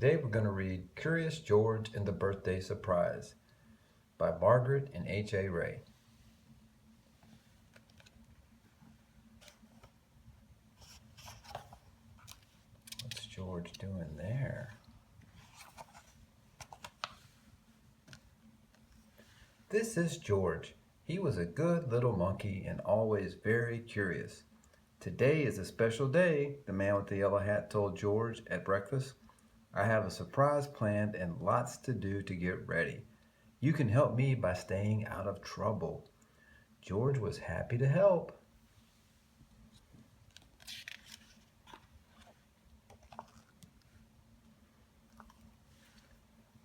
Today we're going to read Curious George and the Birthday Surprise by Margaret and H.A. Ray. What's George doing there? This is George. He was a good little monkey and always very curious. Today is a special day, the man with the yellow hat told George at breakfast. I have a surprise planned and lots to do to get ready. You can help me by staying out of trouble. George was happy to help.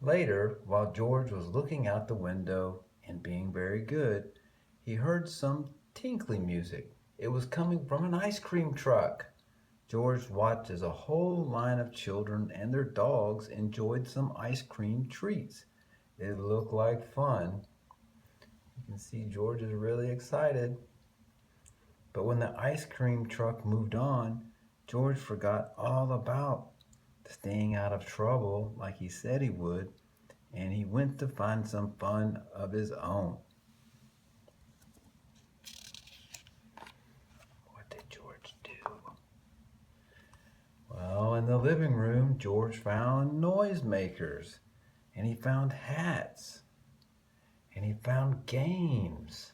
Later, while George was looking out the window and being very good, he heard some tinkling music. It was coming from an ice cream truck. George watched as a whole line of children and their dogs enjoyed some ice cream treats. It looked like fun. You can see George is really excited. But when the ice cream truck moved on, George forgot all about staying out of trouble like he said he would, and he went to find some fun of his own. What did George do? Well, in the living room, George found noisemakers, and he found hats, and he found games.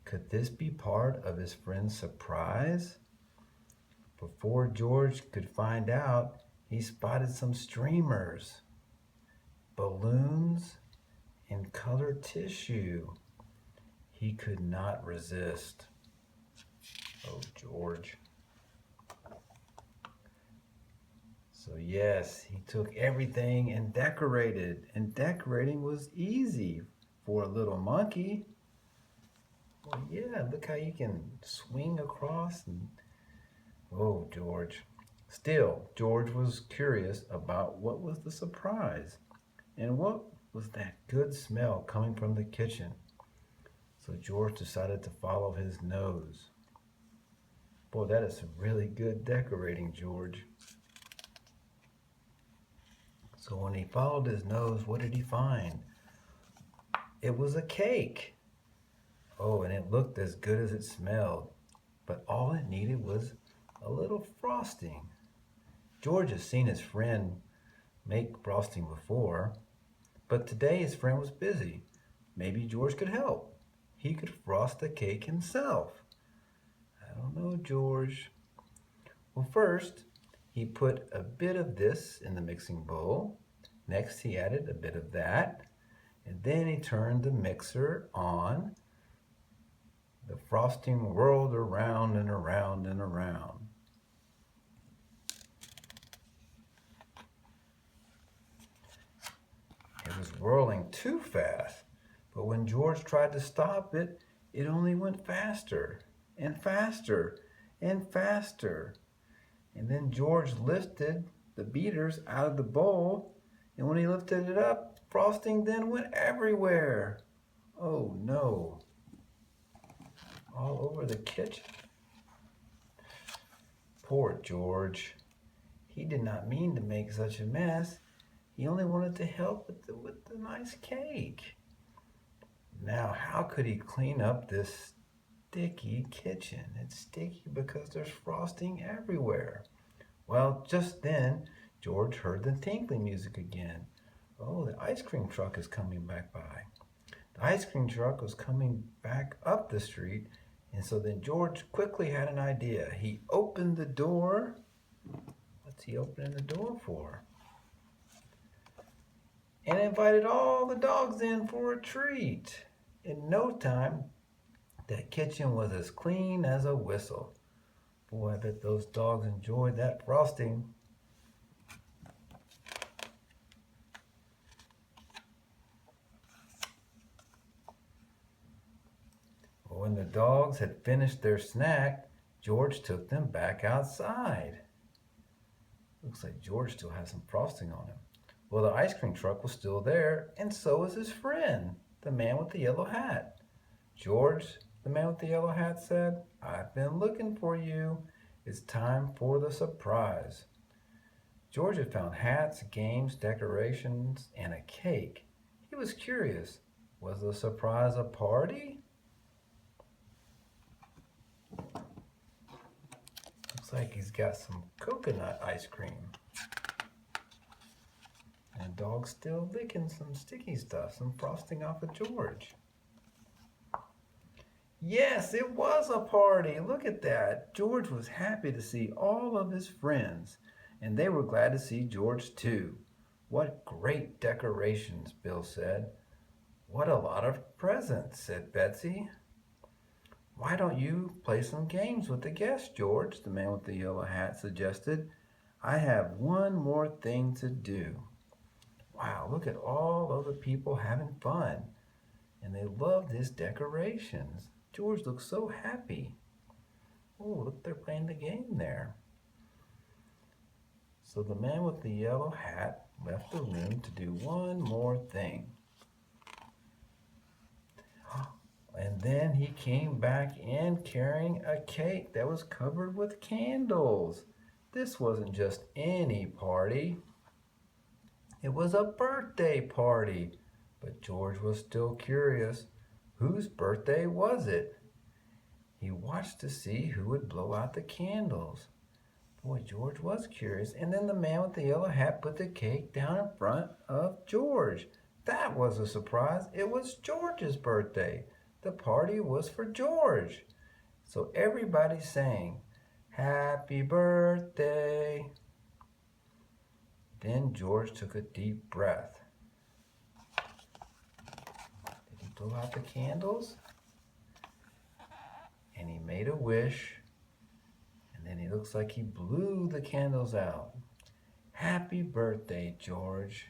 Could this be part of his friend's surprise? Before George could find out, he spotted some streamers, balloons, and colored tissue. He could not resist. Oh, George. So yes, he took everything and decorated. And decorating was easy for a little monkey. Well, yeah, look how you can swing across. Oh, George. Still, George was curious about what was the surprise and what was that good smell coming from the kitchen. So George decided to follow his nose. Boy, that is some really good decorating, George. So when he followed his nose, what did he find? It was a cake. Oh, and it looked as good as it smelled. But all it needed was a little frosting. George has seen his friend make frosting before, but today his friend was busy. Maybe George could help. He could frost the cake himself. I don't know, George. Well, first, he put a bit of this in the mixing bowl. Next, he added a bit of that. And then he turned the mixer on. The frosting whirled around and around and around. It was whirling too fast, but when George tried to stop it, it only went faster and faster and faster. And then George lifted the beaters out of the bowl, and when he lifted it up, frosting then went everywhere. Oh no. All over the kitchen. Poor George. He did not mean to make such a mess. He only wanted to help with the nice cake. Now, how could he clean up this sticky kitchen? It's sticky because there's frosting everywhere. Well, just then, George heard the tinkling music again. Oh, the ice cream truck is coming back by. The ice cream truck was coming back up the street, and so then George quickly had an idea. He opened the door. What's he opening the door for? And invited all the dogs in for a treat. In no time, that kitchen was as clean as a whistle. Boy, I bet those dogs enjoyed that frosting. When the dogs had finished their snack, George took them back outside. Looks like George still has some frosting on him. Well, the ice cream truck was still there, and so was his friend, the man with the yellow hat. George, the man with the yellow hat said, "I've been looking for you. It's time for the surprise." George had found hats, games, decorations, and a cake. He was curious. Was the surprise a party? Looks like he's got some coconut ice cream. And Dog's still licking some sticky stuff, some frosting off of George. Yes, it was a party. Look at that. George was happy to see all of his friends, and they were glad to see George too. What great decorations, Bill said. What a lot of presents, said Betsy. Why don't you play some games with the guests, George? The man with the yellow hat suggested. I have one more thing to do. Wow, look at all of the people having fun. And they loved his decorations. George looked so happy. Oh, look, they're playing the game there. So the man with the yellow hat left the room to do one more thing. And then he came back in carrying a cake that was covered with candles. This wasn't just any party. It was a birthday party. But George was still curious. Whose birthday was it? He watched to see who would blow out the candles. Boy, George was curious. And then the man with the yellow hat put the cake down in front of George. That was a surprise. It was George's birthday. The party was for George. So everybody sang, "Happy birthday." Then George took a deep breath. Did he blow out the candles? And he made a wish. And then he looks like he blew the candles out. Happy birthday, George.